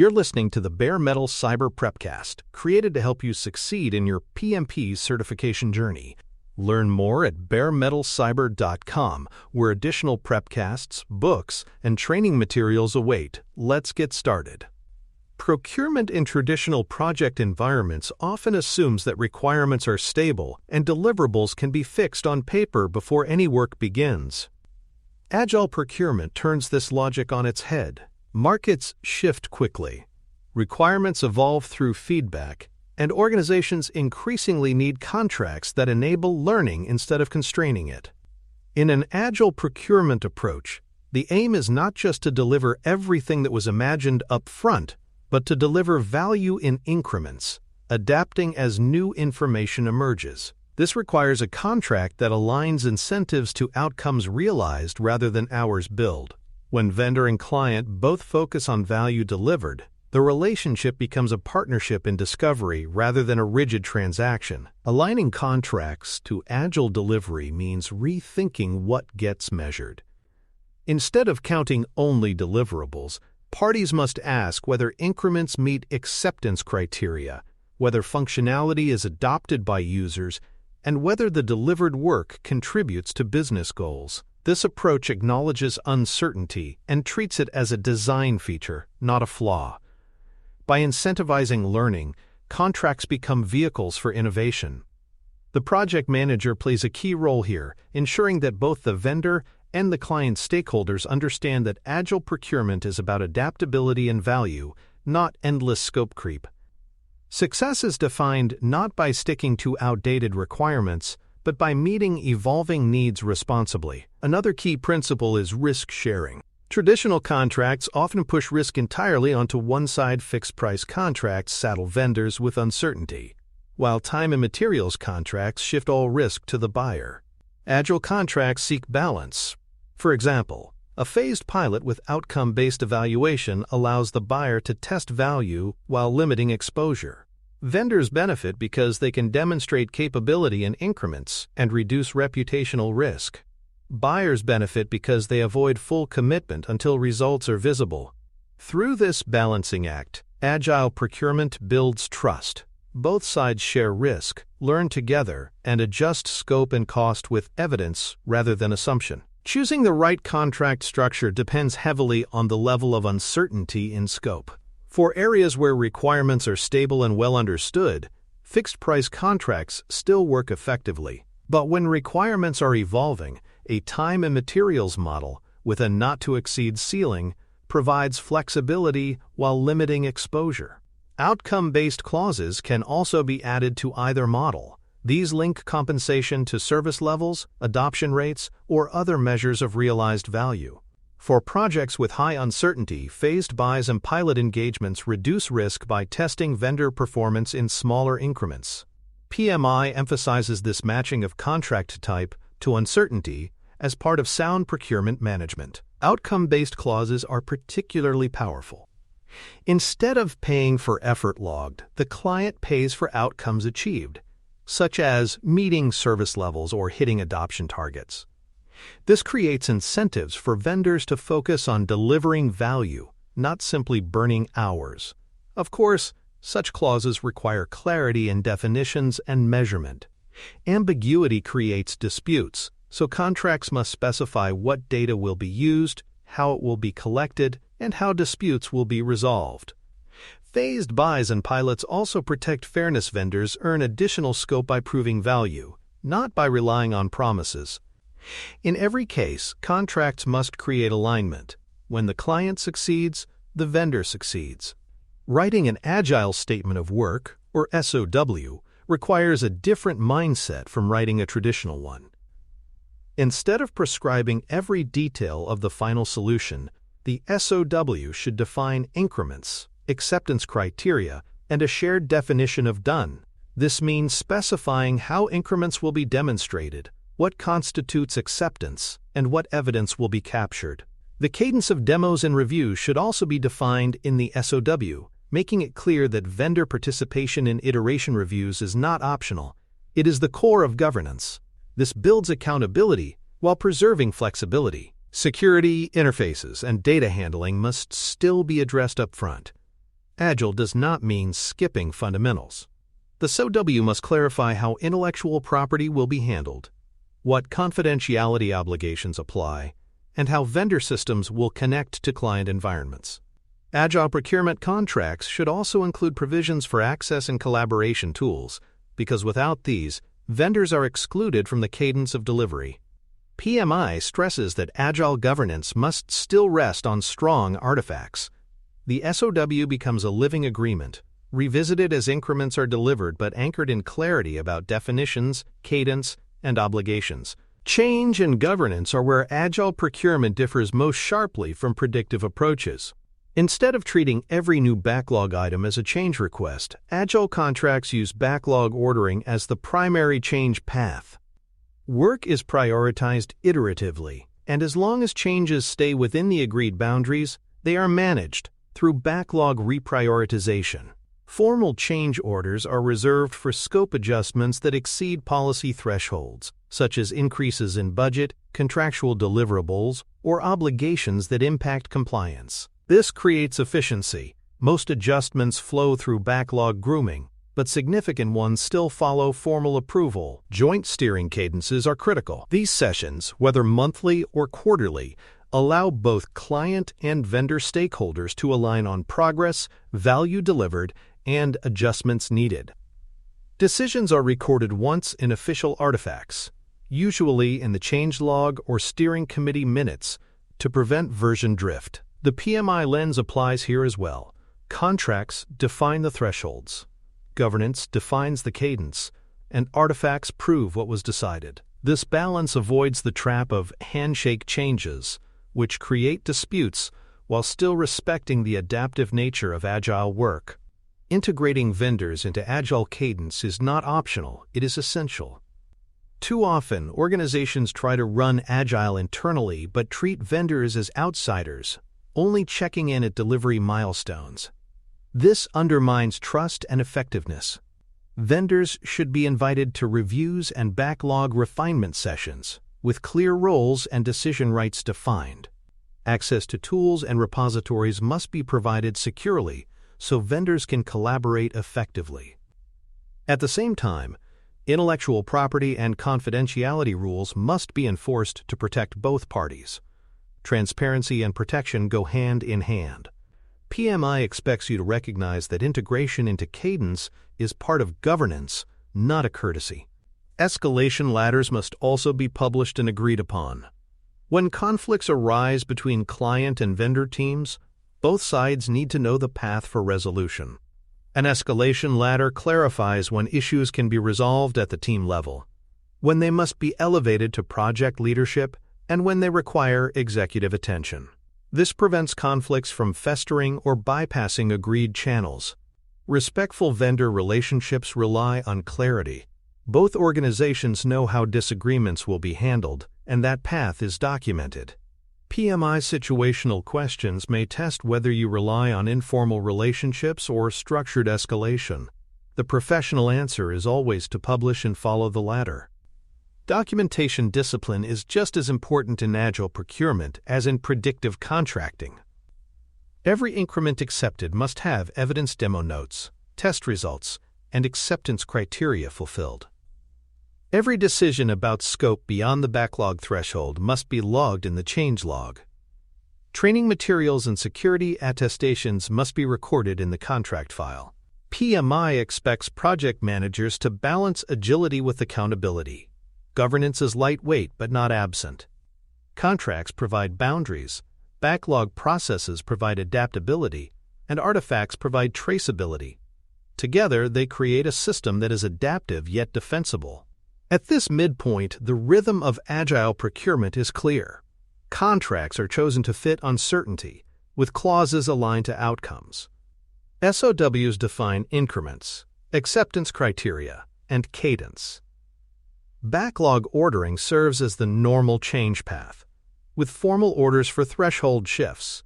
You're listening to the Bare Metal Cyber Prepcast, created to help you succeed in your PMP certification journey. Learn more at baremetalcyber.com, where additional prepcasts, books, and training materials await. Let's get started. Procurement in traditional project environments often assumes that requirements are stable and deliverables can be fixed on paper before any work begins. Agile procurement turns this logic on its head. Markets shift quickly. Requirements evolve through feedback, and organizations increasingly need contracts that enable learning instead of constraining it. In an agile procurement approach, the aim is not just to deliver everything that was imagined up front, but to deliver value in increments, adapting as new information emerges. This requires a contract that aligns incentives to outcomes realized rather than hours billed. When vendor and client both focus on value delivered, the relationship becomes a partnership in discovery rather than a rigid transaction. Aligning contracts to agile delivery means rethinking what gets measured. Instead of counting only deliverables, parties must ask whether increments meet acceptance criteria, whether functionality is adopted by users, and whether the delivered work contributes to business goals. This approach acknowledges uncertainty and treats it as a design feature, not a flaw. By incentivizing learning, contracts become vehicles for innovation. The project manager plays a key role here, ensuring that both the vendor and the client stakeholders understand that agile procurement is about adaptability and value, not endless scope creep. Success is defined not by sticking to outdated requirements, but by meeting evolving needs responsibly. Another key principle is risk sharing. Traditional contracts often push risk entirely onto one-side fixed-price contracts saddle vendors with uncertainty, while time and materials contracts shift all risk to the buyer. Agile contracts seek balance. For example, a phased pilot with outcome-based evaluation allows the buyer to test value while limiting exposure. Vendors benefit because they can demonstrate capability in increments and reduce reputational risk. Buyers benefit because they avoid full commitment until results are visible. Through this balancing act, agile procurement builds trust. Both sides share risk, learn together, and adjust scope and cost with evidence rather than assumption. Choosing the right contract structure depends heavily on the level of uncertainty in scope. For areas where requirements are stable and well understood, fixed-price contracts still work effectively. But when requirements are evolving, a time and materials model with a not-to-exceed ceiling provides flexibility while limiting exposure. Outcome-based clauses can also be added to either model. These link compensation to service levels, adoption rates, or other measures of realized value. For projects with high uncertainty, phased buys and pilot engagements reduce risk by testing vendor performance in smaller increments. PMI emphasizes this matching of contract type to uncertainty as part of sound procurement management. Outcome-based clauses are particularly powerful. Instead of paying for effort logged, the client pays for outcomes achieved, such as meeting service levels or hitting adoption targets. This creates incentives for vendors to focus on delivering value, not simply burning hours. Of course, such clauses require clarity in definitions and measurement. Ambiguity creates disputes, so contracts must specify what data will be used, how it will be collected, and how disputes will be resolved. Phased buys and pilots also protect fairness. Vendors earn additional scope by proving value, not by relying on promises. In every case, contracts must create alignment. When the client succeeds, the vendor succeeds. Writing an agile statement of work, or SOW, requires a different mindset from writing a traditional one. Instead of prescribing every detail of the final solution, the SOW should define increments, acceptance criteria, and a shared definition of done. This means specifying how increments will be demonstrated, what constitutes acceptance, and what evidence will be captured. The cadence of demos and reviews should also be defined in the SOW, making it clear that vendor participation in iteration reviews is not optional. It is the core of governance. This builds accountability while preserving flexibility. Security, interfaces, and data handling must still be addressed up front. Agile does not mean skipping fundamentals. The SOW must clarify how intellectual property will be handled, what confidentiality obligations apply, and how vendor systems will connect to client environments. Agile procurement contracts should also include provisions for access and collaboration tools, because without these, vendors are excluded from the cadence of delivery. PMI stresses that Agile governance must still rest on strong artifacts. The SOW becomes a living agreement, revisited as increments are delivered but anchored in clarity about definitions, cadence, and obligations. Change and governance are where Agile procurement differs most sharply from predictive approaches. Instead of treating every new backlog item as a change request, Agile contracts use backlog ordering as the primary change path. Work is prioritized iteratively, and as long as changes stay within the agreed boundaries, they are managed through backlog reprioritization. Formal change orders are reserved for scope adjustments that exceed policy thresholds, such as increases in budget, contractual deliverables, or obligations that impact compliance. This creates efficiency. Most adjustments flow through backlog grooming, but significant ones still follow formal approval. Joint steering cadences are critical. These sessions, whether monthly or quarterly, allow both client and vendor stakeholders to align on progress, value delivered, and adjustments needed. Decisions are recorded once in official artifacts, usually in the changelog or steering committee minutes, to prevent version drift. The PMI lens applies here as well. Contracts define the thresholds, governance defines the cadence, and artifacts prove what was decided. This balance avoids the trap of handshake changes, which create disputes while still respecting the adaptive nature of Agile work. Integrating vendors into Agile cadence is not optional, it is essential. Too often, organizations try to run Agile internally but treat vendors as outsiders, only checking in at delivery milestones. This undermines trust and effectiveness. Vendors should be invited to reviews and backlog refinement sessions, with clear roles and decision rights defined. Access to tools and repositories must be provided securely so vendors can collaborate effectively. At the same time, intellectual property and confidentiality rules must be enforced to protect both parties. Transparency and protection go hand in hand. PMI expects you to recognize that integration into cadence is part of governance, not a courtesy. Escalation ladders must also be published and agreed upon. When conflicts arise between client and vendor teams, both sides need to know the path for resolution. An escalation ladder clarifies when issues can be resolved at the team level, when they must be elevated to project leadership, and when they require executive attention. This prevents conflicts from festering or bypassing agreed channels. Respectful vendor relationships rely on clarity. Both organizations know how disagreements will be handled, and that path is documented. PMI situational questions may test whether you rely on informal relationships or structured escalation. The professional answer is always to publish and follow the latter. Documentation discipline is just as important in Agile procurement as in predictive contracting. Every increment accepted must have evidence demo notes, test results, and acceptance criteria fulfilled. Every decision about scope beyond the backlog threshold must be logged in the changelog. Training materials and security attestations must be recorded in the contract file. PMI expects project managers to balance agility with accountability. Governance is lightweight but not absent. Contracts provide boundaries, backlog processes provide adaptability, and artifacts provide traceability. Together, they create a system that is adaptive yet defensible. At this midpoint, the rhythm of Agile procurement is clear. Contracts are chosen to fit uncertainty, with clauses aligned to outcomes. SOWs define increments, acceptance criteria, and cadence. Backlog ordering serves as the normal change path, with formal orders for threshold shifts.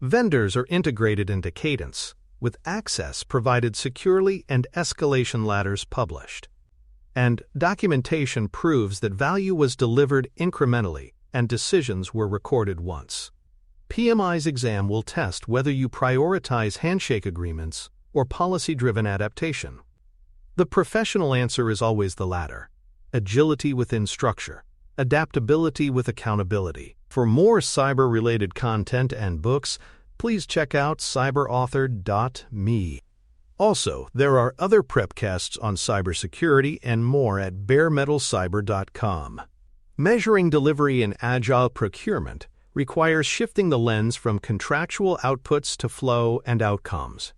Vendors are integrated into cadence, with access provided securely and escalation ladders published. And documentation proves that value was delivered incrementally and decisions were recorded once. PMI's exam will test whether you prioritize handshake agreements or policy-driven adaptation. The professional answer is always the latter: agility within structure, adaptability with accountability. For more cyber-related content and books, please check out cyberauthor.me. Also, there are other prepcasts on cybersecurity and more at baremetalcyber.com. Measuring delivery in Agile Procurement requires shifting the lens from contractual outputs to flow and outcomes.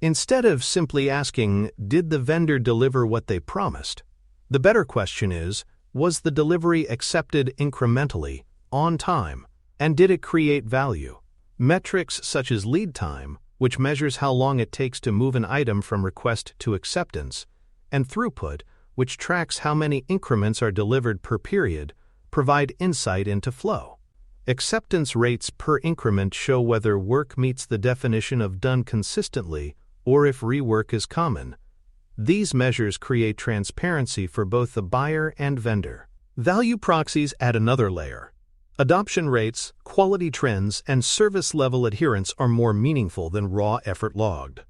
Instead of simply asking, did the vendor deliver what they promised? The better question is, was the delivery accepted incrementally, on time, and did it create value? Metrics such as lead time, which measures how long it takes to move an item from request to acceptance, and throughput, which tracks how many increments are delivered per period, provide insight into flow. Acceptance rates per increment show whether work meets the definition of done consistently or if rework is common. These measures create transparency for both the buyer and vendor. Value proxies add another layer. Adoption rates, quality trends, and service level adherence are more meaningful than raw effort logged.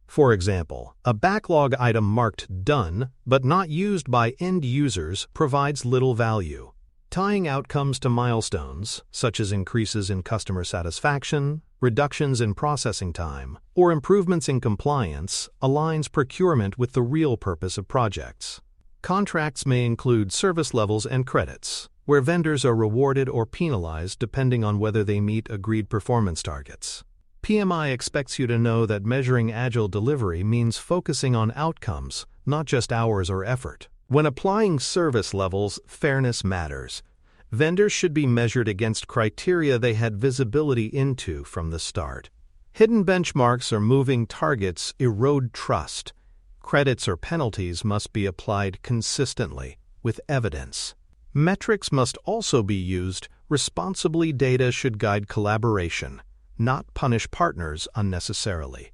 For example, a backlog item marked done but not used by end users provides little value. Tying outcomes to milestones, such as increases in customer satisfaction, reductions in processing time, or improvements in compliance, aligns procurement with the real purpose of projects. Contracts may include service levels and credits, where vendors are rewarded or penalized depending on whether they meet agreed performance targets. PMI expects you to know that measuring agile delivery means focusing on outcomes, not just hours or effort. When applying service levels, fairness matters. Vendors should be measured against criteria they had visibility into from the start. Hidden benchmarks or moving targets erode trust. Credits or penalties must be applied consistently, with evidence. Metrics must also be used. Responsibly, data should guide collaboration, not punish partners unnecessarily.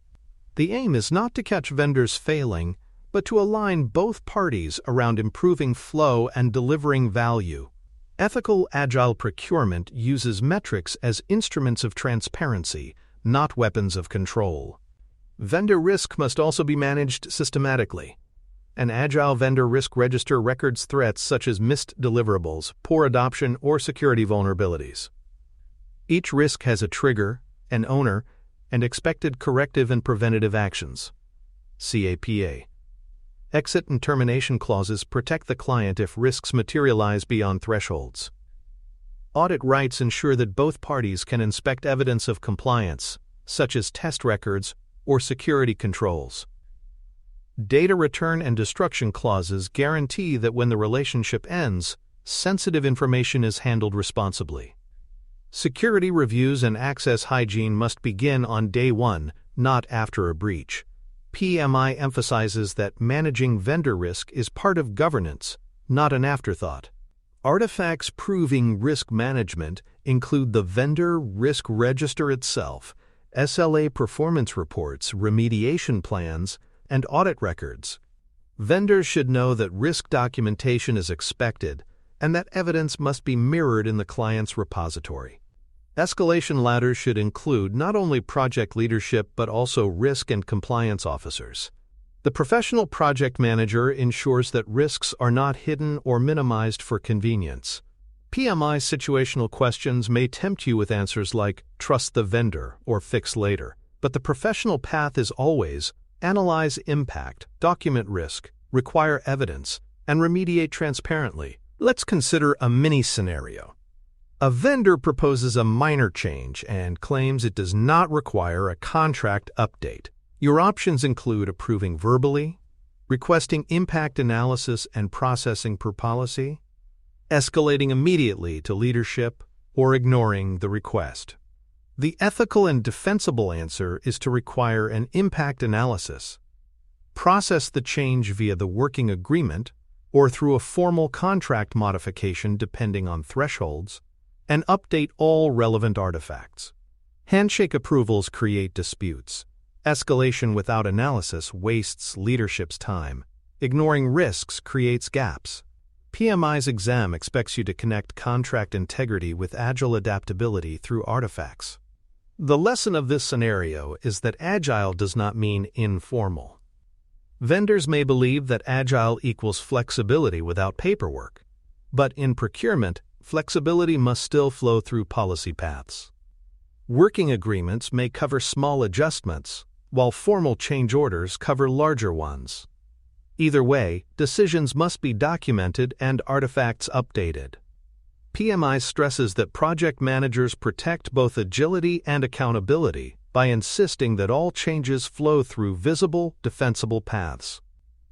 The aim is not to catch vendors failing, but to align both parties around improving flow and delivering value. Ethical Agile Procurement uses metrics as instruments of transparency, not weapons of control. Vendor risk must also be managed systematically. An Agile vendor risk register records threats such as missed deliverables, poor adoption, or security vulnerabilities. Each risk has a trigger, an owner, and expected corrective and preventative actions. CAPA. Exit and termination clauses protect the client if risks materialize beyond thresholds. Audit rights ensure that both parties can inspect evidence of compliance, such as test records or security controls. Data return and destruction clauses guarantee that when the relationship ends, sensitive information is handled responsibly. Security reviews and access hygiene must begin on day one, not after a breach. PMI emphasizes that managing vendor risk is part of governance, not an afterthought. Artifacts proving risk management include the vendor risk register itself, SLA performance reports, remediation plans, and audit records. Vendors should know that risk documentation is expected and that evidence must be mirrored in the client's repository. Escalation ladders should include not only project leadership but also risk and compliance officers. The professional project manager ensures that risks are not hidden or minimized for convenience. PMI situational questions may tempt you with answers like trust the vendor or fix later, but the professional path is always analyze impact, document risk, require evidence, and remediate transparently. Let's consider a mini scenario. A vendor proposes a minor change and claims it does not require a contract update. Your options include approving verbally, requesting impact analysis and processing per policy, escalating immediately to leadership, or ignoring the request. The ethical and defensible answer is to require an impact analysis. Process the change via the working agreement or through a formal contract modification depending on thresholds, and update all relevant artifacts. Handshake approvals create disputes. Escalation without analysis wastes leadership's time. Ignoring risks creates gaps. PMI's exam expects you to connect contract integrity with agile adaptability through artifacts. The lesson of this scenario is that agile does not mean informal. Vendors may believe that agile equals flexibility without paperwork, but in procurement, flexibility must still flow through policy paths. Working agreements may cover small adjustments, while formal change orders cover larger ones. Either way, decisions must be documented and artifacts updated. PMI stresses that project managers protect both agility and accountability by insisting that all changes flow through visible, defensible paths.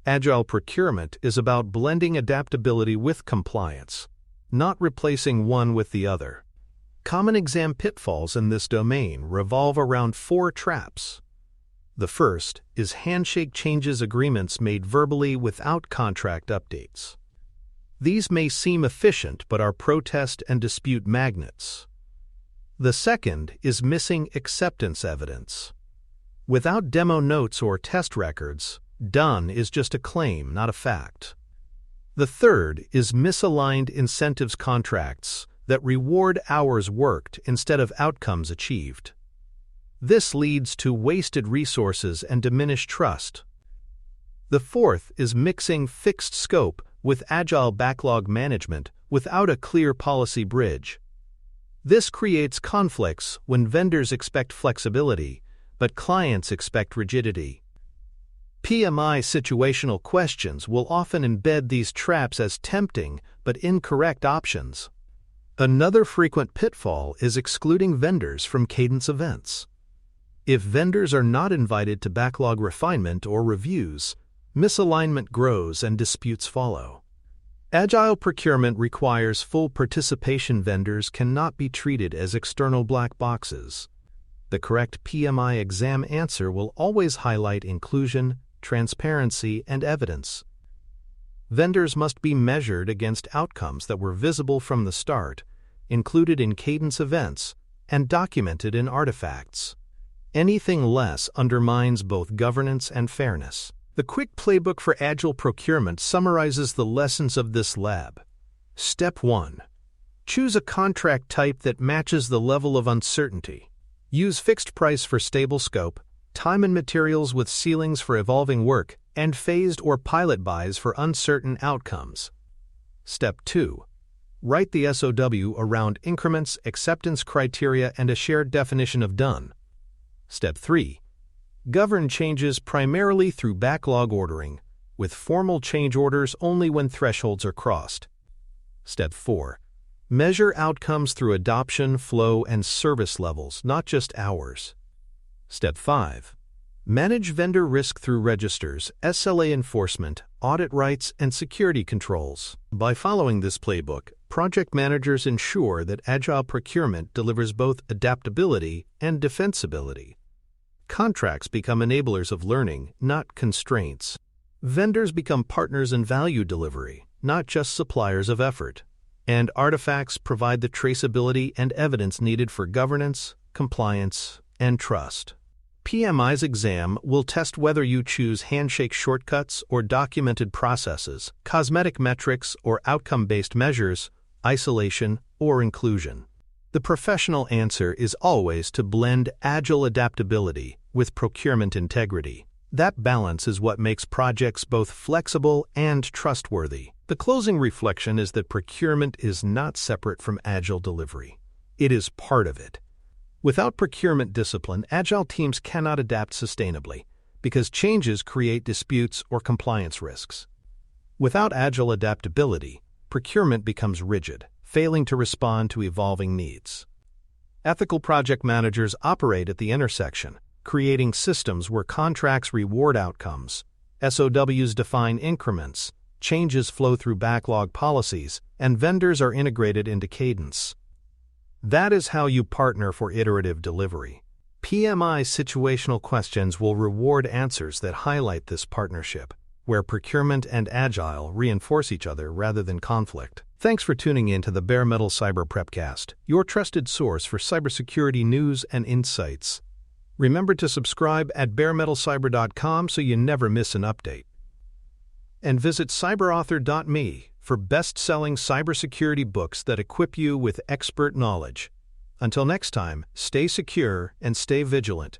Agile procurement is about blending adaptability with compliance, not replacing one with the other. Common exam pitfalls in this domain revolve around 4 traps. The first is handshake changes agreements made verbally without contract updates. These may seem efficient but are protest and dispute magnets. The second is missing acceptance evidence. Without demo notes or test records, done is just a claim, not a fact. The third is misaligned incentives contracts that reward hours worked instead of outcomes achieved. This leads to wasted resources and diminished trust. The fourth is mixing fixed scope with agile backlog management without a clear policy bridge. This creates conflicts when vendors expect flexibility, but clients expect rigidity. PMI situational questions will often embed these traps as tempting but incorrect options. Another frequent pitfall is excluding vendors from cadence events. If vendors are not invited to backlog refinement or reviews, misalignment grows and disputes follow. Agile procurement requires full participation. Vendors cannot be treated as external black boxes. The correct PMI exam answer will always highlight inclusion, transparency, and evidence. Vendors must be measured against outcomes that were visible from the start, included in cadence events, and documented in artifacts. Anything less undermines both governance and fairness. The quick playbook for Agile procurement summarizes the lessons of this lab. Step 1. Choose a contract type that matches the level of uncertainty. Use fixed price for stable scope, time and materials with ceilings for evolving work, and phased or pilot buys for uncertain outcomes. Step 2. Write the SOW around increments, acceptance criteria, and a shared definition of done. Step 3. Govern changes primarily through backlog ordering, with formal change orders only when thresholds are crossed. Step 4. Measure outcomes through adoption, flow, and service levels, not just hours. Step 5. Manage vendor risk through registers, SLA enforcement, audit rights, and security controls. By following this playbook, project managers ensure that Agile procurement delivers both adaptability and defensibility. Contracts become enablers of learning, not constraints. Vendors become partners in value delivery, not just suppliers of effort. And artifacts provide the traceability and evidence needed for governance, compliance, and trust. PMI's exam will test whether you choose handshake shortcuts or documented processes, cosmetic metrics or outcome-based measures, isolation or inclusion. The professional answer is always to blend agile adaptability with procurement integrity. That balance is what makes projects both flexible and trustworthy. The closing reflection is that procurement is not separate from agile delivery. It is part of it. Without procurement discipline, agile teams cannot adapt sustainably because changes create disputes or compliance risks. Without agile adaptability, procurement becomes rigid, failing to respond to evolving needs. Ethical project managers operate at the intersection, creating systems where contracts reward outcomes, SOWs define increments, changes flow through backlog policies, and vendors are integrated into cadence. That is how you partner for iterative delivery. PMI situational questions will reward answers that highlight this partnership, where procurement and agile reinforce each other rather than conflict. Thanks for tuning in to the Bare Metal Cyber Prepcast, your trusted source for cybersecurity news and insights. Remember to subscribe at baremetalcyber.com so you never miss an update. And visit cyberauthor.me for best-selling cybersecurity books that equip you with expert knowledge. Until next time, stay secure and stay vigilant.